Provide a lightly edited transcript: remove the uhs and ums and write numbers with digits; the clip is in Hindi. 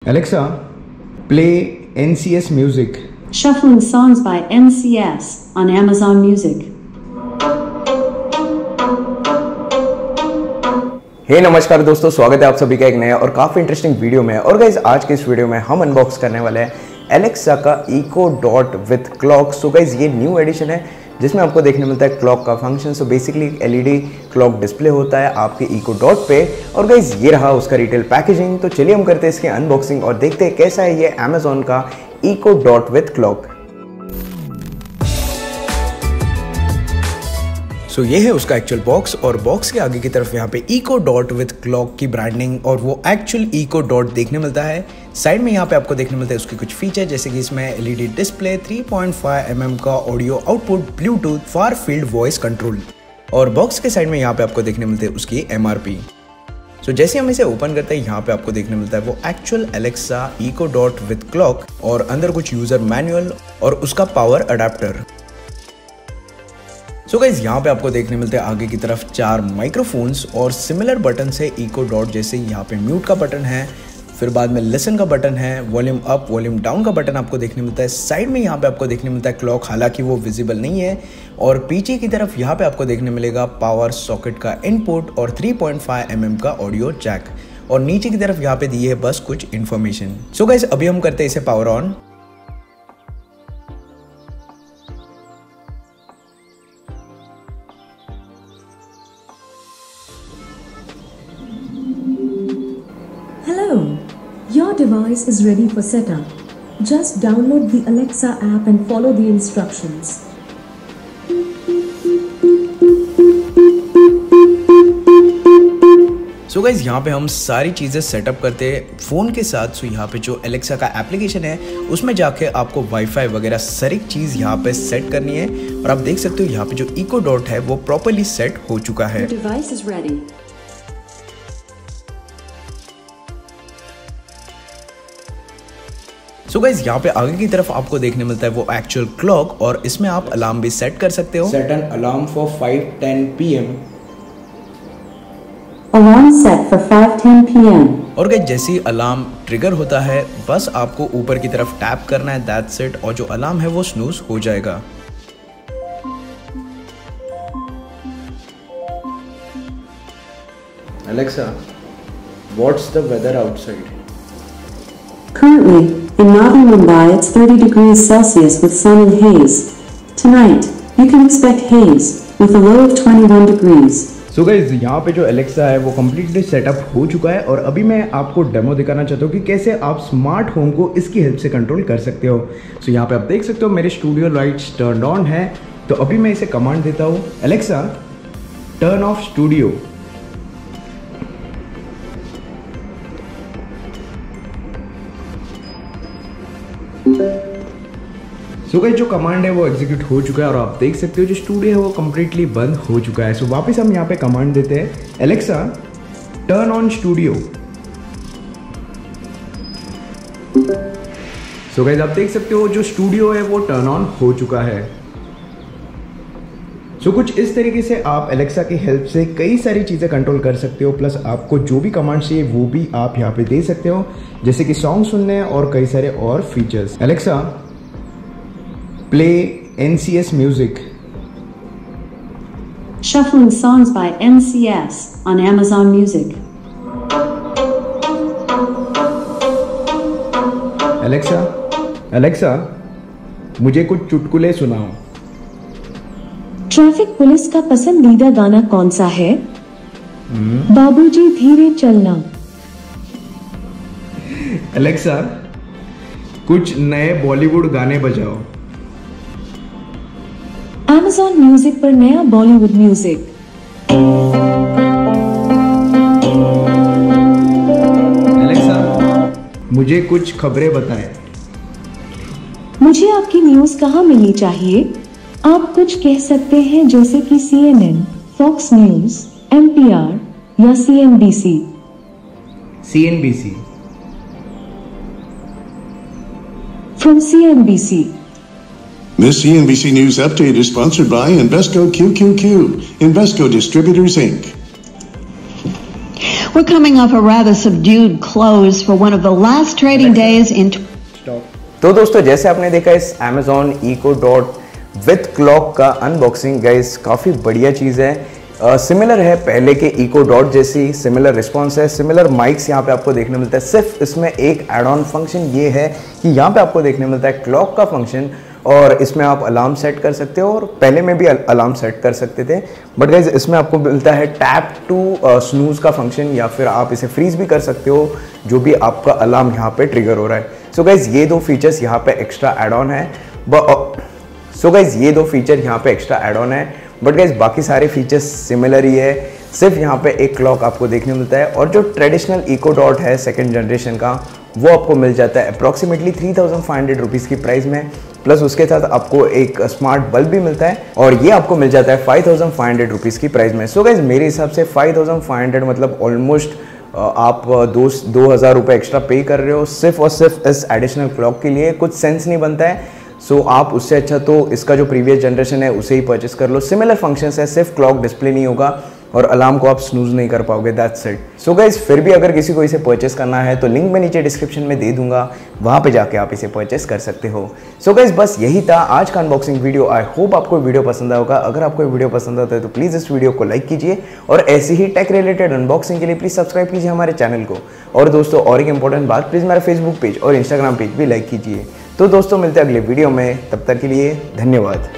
Alexa, play NCS music. Shuffling songs by NCS on Amazon Music. हे नमस्कार दोस्तों, स्वागत है आप सभी का एक नया और काफ़ी इंटरेस्टिंग वीडियो में। और गाइज आज के इस वीडियो में हम अनबॉक्स करने वाले हैं एलेक्सा का Echo Dot with clock. So guys ये न्यू एडिशन है जिसमें आपको देखने मिलता है क्लॉक का function. So basically LED clock display होता है आपके इको डॉट पे। और गाइज ये रहा उसका रिटेल पैकेजिंग। तो चलिए हम करते हैं इसकी अनबॉक्सिंग और देखते हैं कैसा है ये अमेजॉन का इको डॉट विथ क्लॉक। सो ये है उसका एक्चुअल बॉक्स और बॉक्स के आगे की तरफ यहाँ पे इको डॉट विथ क्लॉक की ब्रांडिंग और वो एक्चुअल इको डॉट देखने मिलता है। साइड में यहाँ पे आपको देखने मिलता है उसके कुछ फीचर, जैसे कि इसमें एलईडी डिस्प्ले, 3.5 mm का audio output, Bluetooth, far field voice control. और बॉक्स के साइड में यहाँ पे आपको देखने मिलते हैं उसकी MRP। सो जैसे हम इसे ओपन करते हैं यहाँ पे आपको देखने मिलता है वो actual Alexa Echo Dot with clock और अंदर कुछ यूजर मैनुअल और उसका पावर अडेप्टर। सो गाइज यहाँ पे आपको देखने मिलते हैं आगे की तरफ 4 माइक्रोफोन्स और सिमिलर बटन है इको डॉट जैसे। यहाँ पे म्यूट का बटन है, फिर बाद में लिसन का बटन है, वॉल्यूम अप वॉल्यूम डाउन का बटन आपको देखने मिलता है। साइड में यहाँ पे आपको देखने मिलता है क्लॉक, हालांकि वो विजिबल नहीं है। और पीछे की तरफ यहाँ पे आपको देखने मिलेगा पावर सॉकेट का इनपुट और 3.5 mm का ऑडियो जैक। और नीचे की तरफ यहाँ पे दी है बस कुछ इन्फॉर्मेशन। सो गाइज अभी हम करते हैं इसे power on. Hello, your device is ready for setup. Just download the Alexa app and follow the instructions. So guys यहाँ पे हम सारी चीज़ें सेटअप करते हैं फ़ोन के साथ। सो यहाँ पे जो एलेक्सा का एप्लीकेशन है उसमें जाके आपको वाईफाई वगैरह सारी चीज़ यहाँ पे सेट करनी है। और आप देख सकते हो यहाँ पे जो इको डॉट है वो प्रॉपरली सेट हो चुका है। Your device is ready. So guys यहाँ पे आगे की तरफ आपको देखने मिलता है वो एक्चुअल क्लॉक और इसमें आप अलार्म भी सेट कर सकते हो। Set an alarm for 5:10 PM। Alarm set for 5:10 PM. और गाइज जैसे ही अलार्म ट्रिगर होता है बस आपको ऊपर की तरफ टैप करना है, दैट्स इट। और जो अलार्म है वो स्नूज हो जाएगा। Alexa, what's the weather outside? Currently, in Navi Mumbai, it's 30 degrees Celsius with sun and haze. Tonight, you can expect haze with a low of 21 degrees. So guys यहाँ पे जो एलेक्सा है वो कम्प्लीटली सेटअप हो चुका है और अभी मैं आपको डेमो दिखाना चाहता हूँ कि कैसे आप स्मार्ट होम को इसकी हेल्प से कंट्रोल कर सकते हो। सो यहाँ पे आप देख सकते हो मेरे स्टूडियो लाइट्स टर्न ऑन है। तो अभी मैं इसे कमांड देता हूँ, Alexa turn off studio. So guys जो कमांड है वो एग्जीक्यूट हो चुका है और आप देख सकते हो जो स्टूडियो है वो कम्प्लीटली बंद हो चुका है। सो वापस हम यहाँ पे कमांड देते हैं, Alexa turn on studio. So guys आप देख सकते हो जो स्टूडियो है वो टर्न ऑन हो चुका है। सो कुछ इस तरीके से आप एलेक्सा की हेल्प से कई सारी चीज़ें कंट्रोल कर सकते हो। प्लस आपको जो भी कमांड चाहिए वो भी आप यहाँ पे दे सकते हो, जैसे कि सॉन्ग सुनने और कई सारे और features. Alexa play NCS music. Shuffling songs by NCS on Amazon Music. Alexa, मुझे कुछ चुटकुले सुनाओ। ट्रैफिक पुलिस का पसंदीदा गाना कौन सा है? बाबूजी धीरे चलना। एलेक्सा कुछ नए बॉलीवुड गाने बजाओ। Amazon Music पर नया बॉलीवुड म्यूजिक। एलेक्सा मुझे कुछ खबरें बताएं। मुझे आपकी न्यूज कहाँ मिलनी चाहिए? आप कुछ कह सकते हैं जैसे कि CNN, Fox News, NPR या CNBC। CNBC। From CNBC. This CNBC News update is sponsored by Invesco QQQ, Invesco Distributors, Inc. We're coming off a rather subdued close for one of the last trading days in. तो दोस्तों जैसे आपने देखा इस Amazon Echo Dot with clock का अनबॉक्सिंग गाइस काफ़ी बढ़िया चीज़ है। सिमिलर है पहले के Echo Dot जैसी, सिमिलर रिस्पॉन्स है, सिमिलर माइक्स यहाँ पे आपको देखने मिलता है। सिर्फ इसमें एक एड ऑन फंक्शन ये है कि यहाँ पे आपको देखने मिलता है क्लॉक का फंक्शन, और इसमें आप अलार्म सेट कर सकते हो, और पहले में भी अलार्म सेट कर सकते थे, बट गाइज इसमें आपको मिलता है टैप टू स्नूज का फंक्शन, या फिर आप इसे फ्रीज भी कर सकते हो जो भी आपका अलार्म यहाँ पे ट्रिगर हो रहा है। सो गाइज ये दो फीचर्स यहाँ पे एक्स्ट्रा एड ऑन है। बट गाइज बाकी सारे फीचर्स सिमिलर ही है, सिर्फ यहाँ पे एक क्लॉक आपको देखने मिलता है, और जो ट्रेडिशनल Echo Dot है सेकेंड जनरेशन का वो आपको मिल जाता है अप्रॉक्सीमेटली 3500 रुपीज़ की प्राइस में, प्लस उसके साथ आपको एक स्मार्ट बल्ब भी मिलता है, और ये आपको मिल जाता है 5500 रुपीज़ की प्राइस में। सो गाइज मेरे हिसाब से 5500 मतलब ऑलमोस्ट आप 2000 रुपये एक्स्ट्रा पे कर रहे हो सिर्फ और सिर्फ इस एडिशनल क्लॉक के लिए। कुछ सेंस नहीं बनता है। सो आप उससे अच्छा तो इसका जो प्रीवियस जनरेशन है उसे ही परचेस कर लो। सिमिलर फंक्शंस है, सिर्फ क्लॉक डिस्प्ले नहीं होगा और अलार्म को आप स्नूज नहीं कर पाओगे, दैट्स इट। सो गाइज फिर भी अगर किसी को इसे परचेस करना है तो लिंक मैं नीचे डिस्क्रिप्शन में दे दूंगा, वहाँ पे जाके आप इसे परचेस कर सकते हो। सो गाइज बस यही था आज का अनबॉक्सिंग वीडियो। आई होप आपको वीडियो पसंद आएगा। अगर आपको वीडियो पसंद आता है तो प्लीज़ इस वीडियो को लाइक कीजिए, और ऐसी ही टेक रिलेटेड अनबॉक्सिंग के लिए प्लीज़ सब्सक्राइब कीजिए हमारे चैनल को। और दोस्तों और एक इंपॉर्टेंट बात, प्लीज़ मेरा फेसबुक पेज और इंस्टाग्राम पेज भी लाइक कीजिए। तो दोस्तों मिलते हैं अगले वीडियो में, तब तक के लिए धन्यवाद।